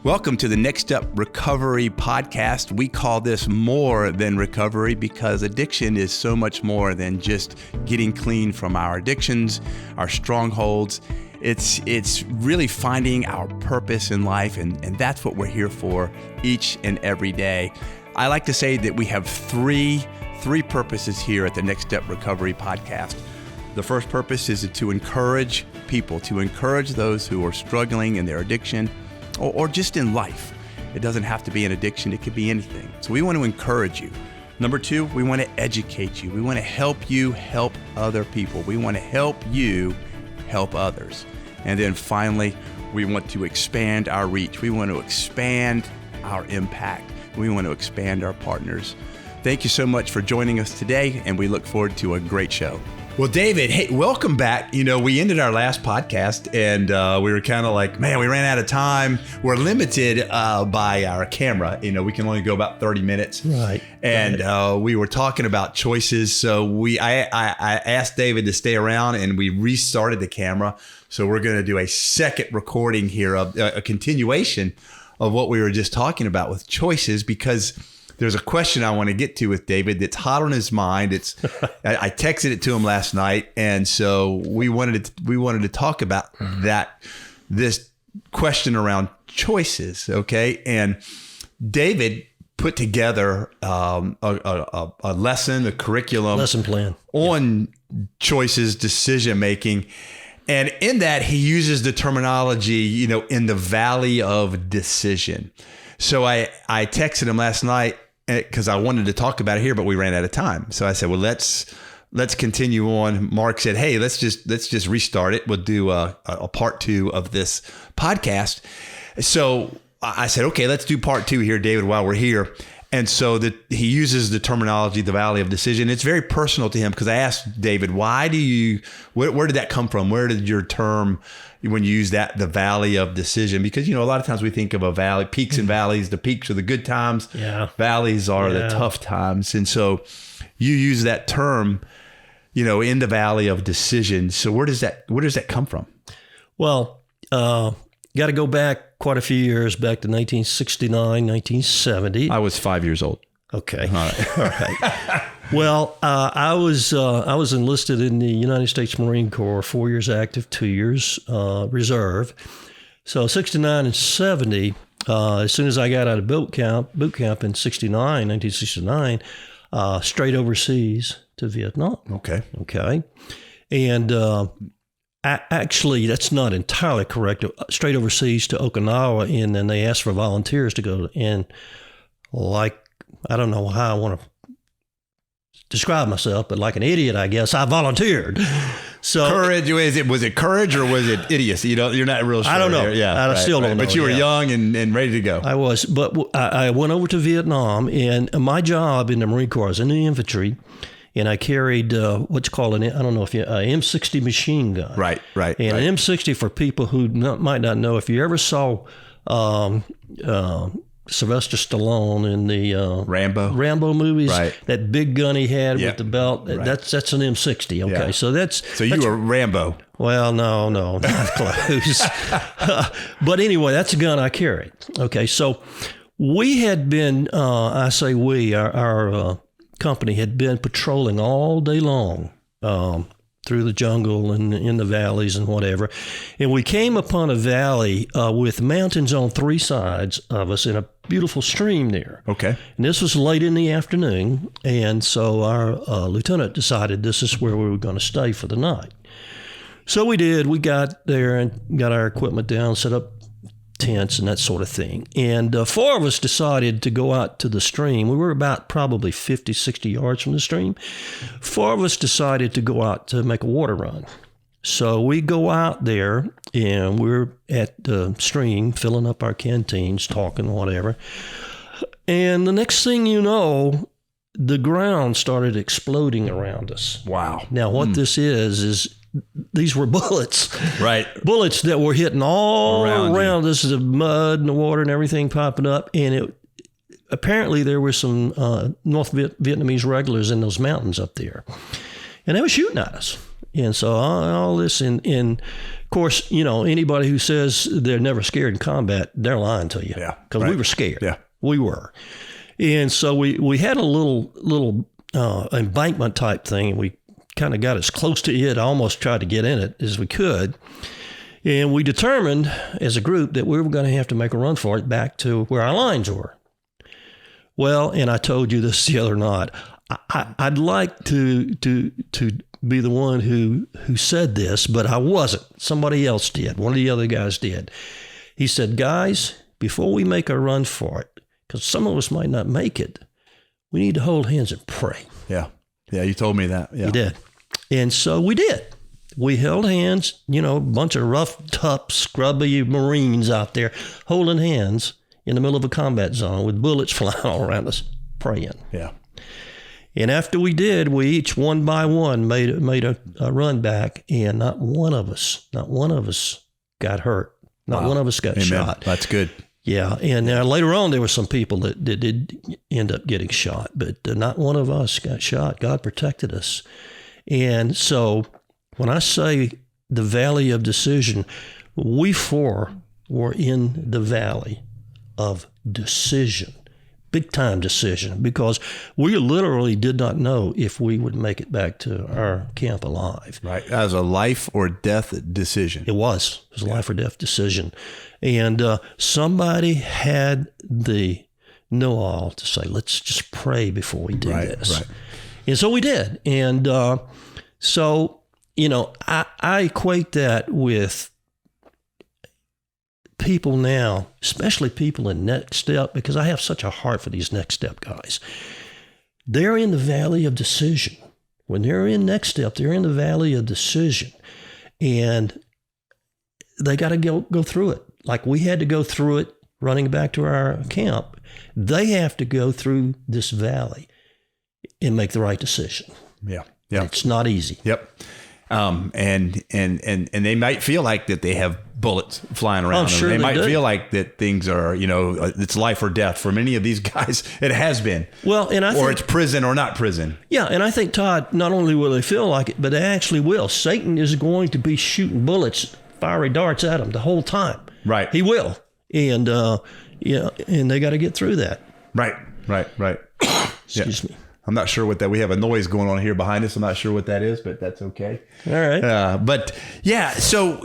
Welcome to the Next Step Recovery podcast. We call this More Than Recovery because addiction is so much more than just getting clean from our addictions, our strongholds. It's really finding our purpose in life, and that's what we're here for each and every day. I like to say that we have three purposes here at the Next Step Recovery podcast. The first purpose is to encourage people, to encourage those who are struggling in their addiction or just in life. It doesn't have to be an addiction. It could be anything. So we want to encourage you. Number two, we want to educate you. We want to help you help other people. We want to help you help others. And then finally, we want to expand our reach. We want to expand our impact. We want to expand our partners. Thank you so much for joining us today, and we look forward to a great show. Well, David, hey, welcome back. You know, we ended our last podcast and we were kind of like, man, we ran out of time. We're limited by our camera. You know, we can only go about 30 minutes. Right. And we were talking about choices. So I asked David to stay around and we restarted the camera. So we're going to do a second recording here of a continuation of what we were just talking about with choices, because there's a question I want to get to with David that's hot on his mind. I texted it to him last night, and so we wanted to talk about this question around choices. Okay, and David put together a lesson, a curriculum, lesson plan on choices, decision making. And in that, he uses the terminology, you know, in the valley of decision. So I texted him last night because I wanted to talk about it here, but we ran out of time. So I said, well, let's continue on. Mark said, hey, let's just restart it. We'll do a part two of this podcast. So I said, okay, let's do part two here, David, while we're here. And so he uses the terminology, the valley of decision. It's very personal to him because I asked David, where did that come from? Where did your term, when you use that, the valley of decision? Because, you know, a lot of times we think of a valley, peaks and valleys. The peaks are the good times. Yeah. Valleys are the tough times. And so you use that term, you know, in the valley of decision. So where does that come from? Well, got to go back quite a few years, back to 1969, 1970. I was 5 years old. Okay. All right. Well, I was enlisted in the United States Marine Corps, 4 years active, 2 years reserve. So 69 and 70, as soon as I got out of boot camp in 1969, straight overseas to Vietnam. Okay. And actually, that's not entirely correct. Straight overseas to Okinawa, and then they asked for volunteers to go. And I don't know how I want to describe myself, but like an idiot, I guess, I volunteered. So courage, was it courage or was it idiocy? You know, you're not real sure. I don't know. Yeah, I still don't know. But you were young and ready to go. I was, but I went over to Vietnam, and my job in the Marine Corps, I was in the infantry. And I carried what's called an M60 machine gun. Right. And an M60, for people who might not know, if you ever saw Sylvester Stallone in the Rambo movies, right, that big gun he had with the belt, that's an M60. Okay, yeah. So you were Rambo. Well, no, not close. But anyway, that's a gun I carried. Okay, so we had been, our company had been patrolling all day long through the jungle and in the valleys and whatever. And we came upon a valley with mountains on three sides of us and a beautiful stream there. Okay. And this was late in the afternoon. And so our lieutenant decided this is where we were going to stay for the night. So we did. We got there and got our equipment down, set up tents and that sort of thing. And four of us decided to go out to the stream. We were about probably 50, 60 yards from the stream. Four of us decided to go out to make a water run. So we go out there and we're at the stream filling up our canteens, talking, whatever. And the next thing you know, the ground started exploding around us. Wow. Now what this is these were bullets. Right. Bullets that were hitting all around us, the mud and the water and everything popping up. And apparently there were some North Vietnamese regulars in those mountains up there. And they were shooting at us. And so all this, and of course, anybody who says they're never scared in combat, they're lying to you. Yeah. Because we were scared. Yeah. We were. And so we had a little embankment type thing. We kind of got as close to it, almost tried to get in it as we could. And we determined as a group that we were going to have to make a run for it back to where our lines were. Well, and I told you this the other night, I'd like to be the one who said this, but I wasn't. Somebody else did. One of the other guys did. He said, guys, before we make a run for it, because some of us might not make it, we need to hold hands and pray. Yeah. Yeah, you told me that. Yeah. You did. And so we did. We held hands, a bunch of rough, tough, scrubby Marines out there holding hands in the middle of a combat zone with bullets flying all around us, praying. Yeah. And after we did, we each one by one made a run back, and not one of us got hurt. Not one of us got shot. That's good. Yeah, and later on there were some people that did end up getting shot, but not one of us got shot. God protected us. And so when I say the valley of decision, we four were in the valley of decision, big time decision, because we literally did not know if we would make it back to our camp alive. Right. That was a life or death decision. It was a life or death decision. And somebody had the know-all to say, let's just pray before we do this. Right. And so we did. And so, I equate that with people now, especially people in Next Step, because I have such a heart for these Next Step guys. They're in the valley of decision. When they're in Next Step, they're in the valley of decision. And they got to go through it. Like we had to go through it running back to our camp. They have to go through this valley and make the right decision. Yeah. Yeah. It's not easy. Yep. And they might feel like that they have bullets flying around. I'm sure they might do. feel like that things are, it's life or death. For many of these guys, it has been. Well, and I think, it's prison or not prison. Yeah, and I think, Todd, not only will they feel like it, but they actually will. Satan is going to be shooting bullets, fiery darts at them the whole time. Right. He will. And, and they got to get through that. Right. Excuse me. I'm not sure what that, we have a noise going on here behind us. I'm not sure what that is, but that's okay. All right. But yeah, so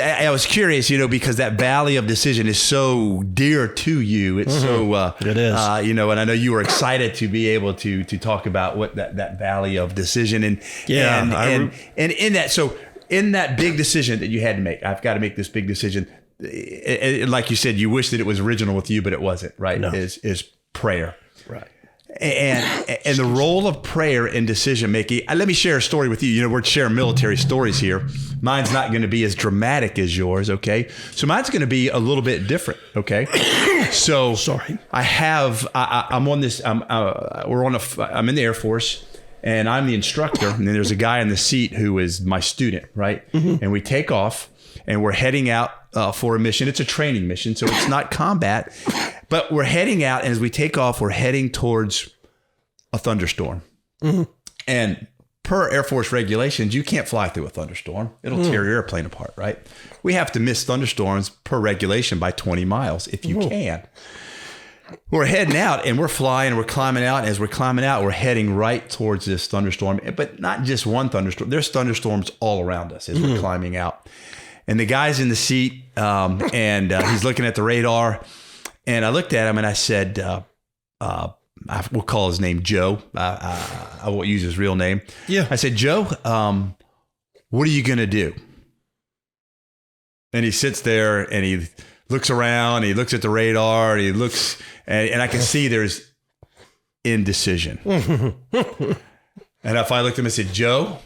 I was curious, because that valley of decision is so dear to you. It's so, it is, and I know you were excited to be able to talk about what that valley of decision and in that, so in that big decision that you had to make, I've got to make this big decision. Like you said, you wish that it was original with you, but it wasn't, right? No. Is prayer. Right. And the role of prayer in decision making. Let me share a story with you. We're sharing military stories here. Mine's not going to be as dramatic as yours. Okay, so mine's going to be a little bit different. Okay, so sorry. I'm on this. I'm in the Air Force, and I'm the instructor. And then there's a guy in the seat who is my student, right? Mm-hmm. And we take off, and we're heading out for a mission. It's a training mission, so it's not combat. But we're heading out, and as we take off, we're heading towards a thunderstorm. Mm-hmm. And per Air Force regulations, you can't fly through a thunderstorm. It'll tear your airplane apart, right? We have to miss thunderstorms per regulation by 20 miles if you can. We're heading out, and we're flying, and we're climbing out. And as we're climbing out, we're heading right towards this thunderstorm. But not just one thunderstorm. There's thunderstorms all around us as we're climbing out. And the guy's in the seat, and he's looking at the radar. And I looked at him and I said, we'll call his name Joe. I won't use his real name. Yeah. I said, Joe, what are you going to do? And he sits there and he looks around, he looks at the radar, and he looks, and I can see there's indecision. And if I looked at him and said, Joe,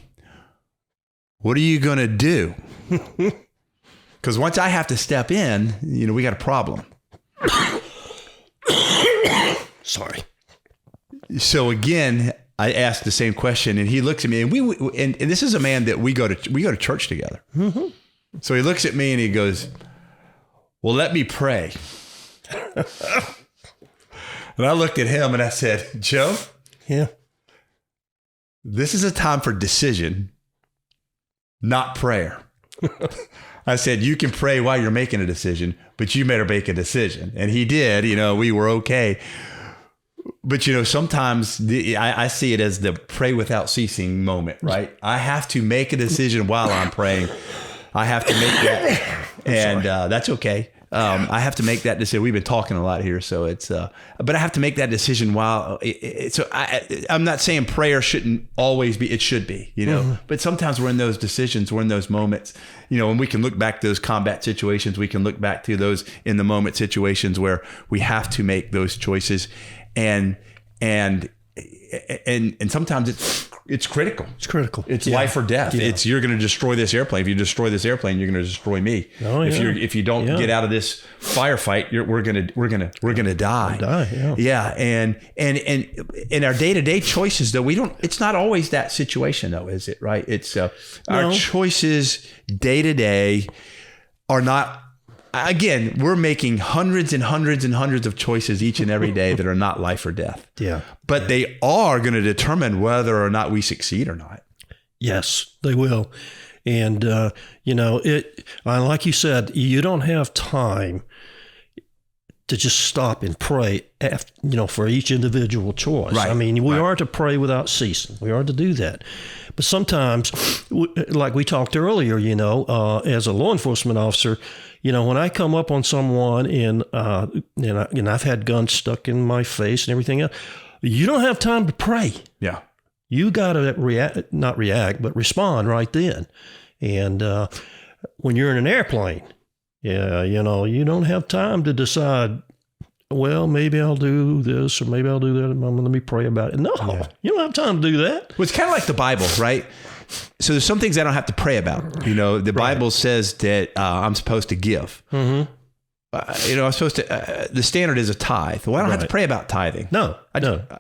what are you going to do? Because once I have to step in, we got a problem. Sorry. So again, I asked the same question, and he looks at me, and this is a man that we go to church together. Mm-hmm. So he looks at me and he goes, "Well, let me pray." And I looked at him and I said, "Joe, yeah, this is a time for decision, not prayer. I said, you can pray while you're making a decision, but you better make a decision. And he did, we were okay. But, sometimes I see it as the pray without ceasing moment, right? I have to make a decision while I'm praying. I have to make that. And that's okay. I have to make that decision. We've been talking a lot here, so but I have to make that decision while. I'm not saying prayer shouldn't always be. It should be, But sometimes we're in those decisions. We're in those moments, and we can look back to those combat situations. We can look back to those in the moment situations where we have to make those choices, and sometimes it's critical. It's critical. It's life or death. Yeah. It's, you're going to destroy this airplane. If you destroy this airplane, you're going to destroy me. Oh, yeah. If you don't get out of this firefight, we're going to die. Yeah. And in our day-to-day choices, though, it's not always that situation, though, is it? Right. It's our choices day to day are not. Again, we're making hundreds and hundreds and hundreds of choices each and every day that are not life or death. Yeah. But they are going to determine whether or not we succeed or not. Yes, they will. And, like you said, you don't have time to just stop and pray, for each individual choice. Right. I mean, we are to pray without ceasing. We are to do that. But sometimes, like we talked earlier, as a law enforcement officer, when I come up on someone and I've had guns stuck in my face and everything else, you don't have time to pray. Yeah. You got to not react, but respond right then. And when you're in an airplane, you don't have time to decide, well, maybe I'll do this or maybe I'll do that. Let me pray about it. No, you don't have time to do that. Well, it's kind of like the Bible, right? So there's some things I don't have to pray about. The Bible says that I'm supposed to give. Mm-hmm. I'm supposed to, the standard is a tithe. Well, I don't have to pray about tithing. No. I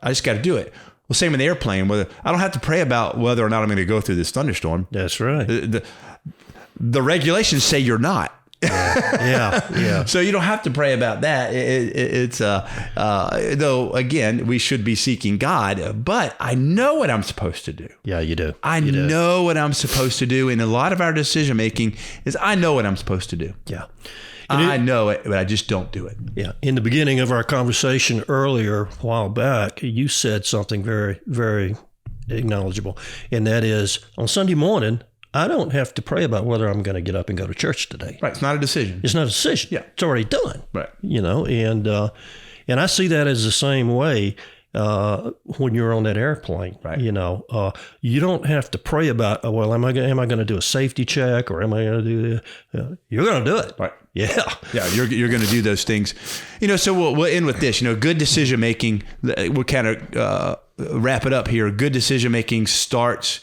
just got to do it. Well, same in the airplane. I don't have to pray about whether or not I'm going to go through this thunderstorm. That's right. The regulations say you're not. Yeah. So you don't have to pray about that. It's though again, we should be seeking God, but I know what I'm supposed to do. Yeah, you do. I know what I'm supposed to do. And a lot of our decision making is I know what I'm supposed to do. Yeah. I know it, but I just don't do it. Yeah. In the beginning of our conversation earlier, a while back, you said something very, very acknowledgeable. And that is on Sunday morning, I don't have to pray about whether I'm going to get up and go to church today. Right. It's not a decision. It's not a decision. Yeah. It's already done. Right. And I see that as the same way when you're on that airplane. Right. You don't have to pray about, am I going to do a safety check or am I going to do this? You're going to do it. Right. Yeah. Yeah. You're going to do those things. So we'll end with this. Good decision making. We'll kind of wrap it up here. Good decision making starts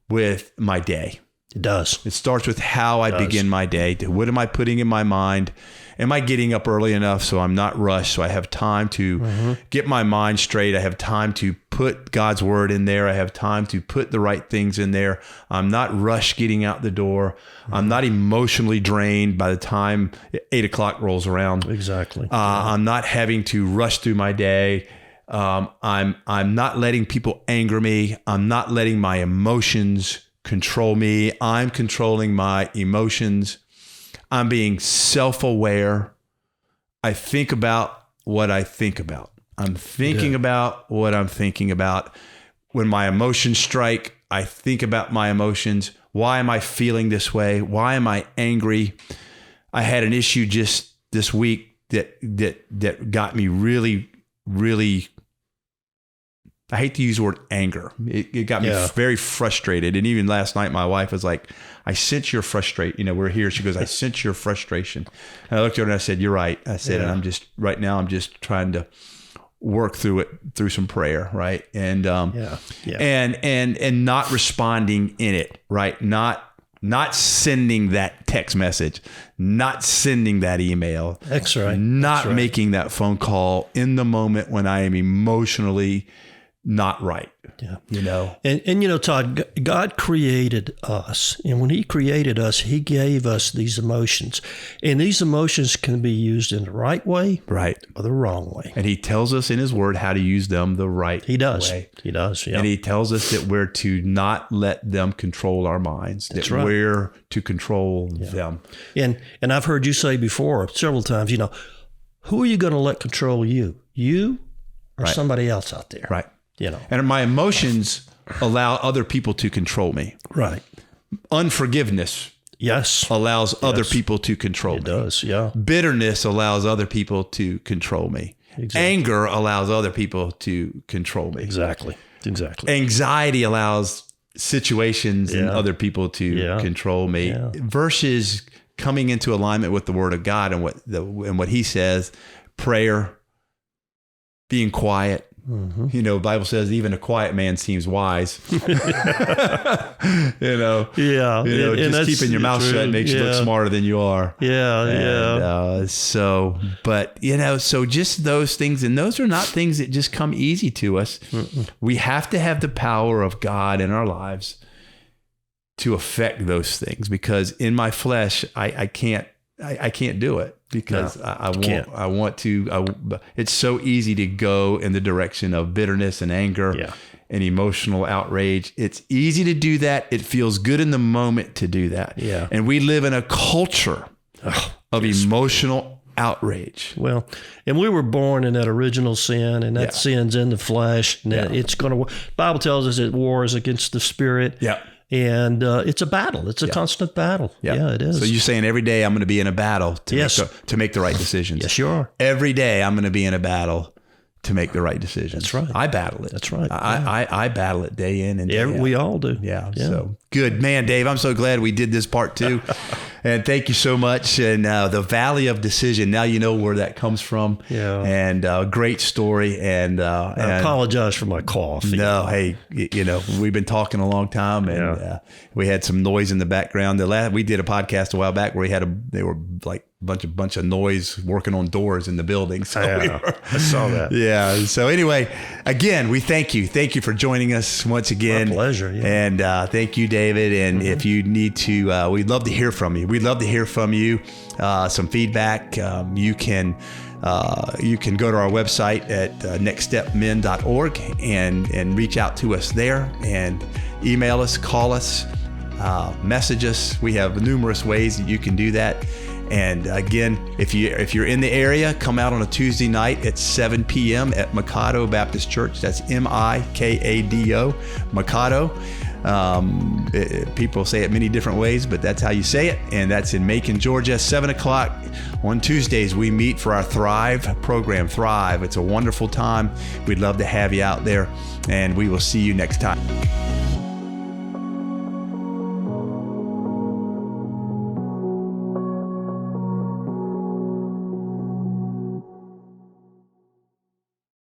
with my day. It does. It starts with how I begin my day. What am I putting in my mind? Am I getting up early enough so I'm not rushed, so I have time to get my mind straight? I have time to put God's word in there. I have time to put the right things in there. I'm not rushed getting out the door. I'm not emotionally drained by the time 8 o'clock rolls around. Exactly. I'm not having to rush through my day. I'm not letting people anger me. I'm not letting my emotions control me. I'm controlling my emotions. I'm being self-aware. I think about what I think about. I'm thinking about what I'm thinking about. When my emotions strike, I think about my emotions. Why am I feeling this way? Why am I angry? I had an issue just this week that got me really, really, I hate to use the word anger. It got me very frustrated. And even last night, my wife was like, I sense your frustration. We're here. She goes, I sense your frustration. And I looked at her and I said, you're right. I said, and I'm just trying to work through it through some prayer. Right. And, and not responding in it. Right. Not sending that text message, not sending that email. That's right. Not making that phone call in the moment when I am emotionally not right. Yeah. You know, and Todd, God created us, and when He created us, He gave us these emotions, and these emotions can be used in the right way, right, or the wrong way. And He tells us in His Word how to use them the right He does. way. He does. Yeah. And He tells us that we're to not let them control our minds. That's that right. We're to control them. And I've heard you say before several times, who are you going to let control you? You or Right. somebody else out there? Right. You know. And my emotions allow other people to control me. Right. Unforgiveness Yes. allows other people to control It me. does. Yeah. Bitterness allows other people to control me. Exactly. Anger allows other people to control me. Exactly. Anxiety allows situations and Yeah. other people to control me. Yeah. Versus coming into alignment with the Word of God and what He says, prayer, being quiet. Mm-hmm. The Bible says even a quiet man seems wise. Yeah. Just keeping your mouth shut makes you look smarter than you are. Yeah. So just those things, and those are not things that just come easy to us. Mm-mm. We have to have the power of God in our lives to affect those things, because in my flesh, I can't do it, because I want to. It's so easy to go in the direction of bitterness and anger and emotional outrage. It's easy to do that. It feels good in the moment to do that. Yeah. And we live in a culture of emotional outrage. Well, and we were born in that original sin, and that sin's in the flesh, and it's going to. Bible tells us it wars against the spirit. Yeah. And it's a battle. It's a constant battle. Yeah, it is. So you're saying every day I'm going to be in a battle to make the right decisions. Yes, you are. Every day I'm going to be in a battle to make the right decisions. That's right. I battle it. That's right. I battle it day in and day out. We all do. Yeah. So good, man, Dave. I'm so glad we did this part 2. And thank you so much. And the Valley of Decision. Now you know where that comes from. Yeah. And great story. And I apologize for my cough. No, hey, we've been talking a long time, and we had some noise in the background. We did a podcast a while back where they were like bunch of noise working on doors in the building. So I saw that. Yeah. So anyway, again, we thank you. Thank you for joining us once again. My pleasure. Yeah. And thank you, David. And if you need to, we'd love to hear from you. We'd love to hear from you. Some feedback. You can go to our website at nextstepmen.org and reach out to us there, and email us, call us, message us. We have numerous ways that you can do that. And again, if you're in the area, come out on a Tuesday night at 7 p.m. at Mikado Baptist Church. That's Mikado, Mikado. People say it many different ways, but that's how you say it. And that's in Macon, Georgia. 7 o'clock on Tuesdays, we meet for our Thrive program. Thrive. It's a wonderful time. We'd love to have you out there, and we will see you next time.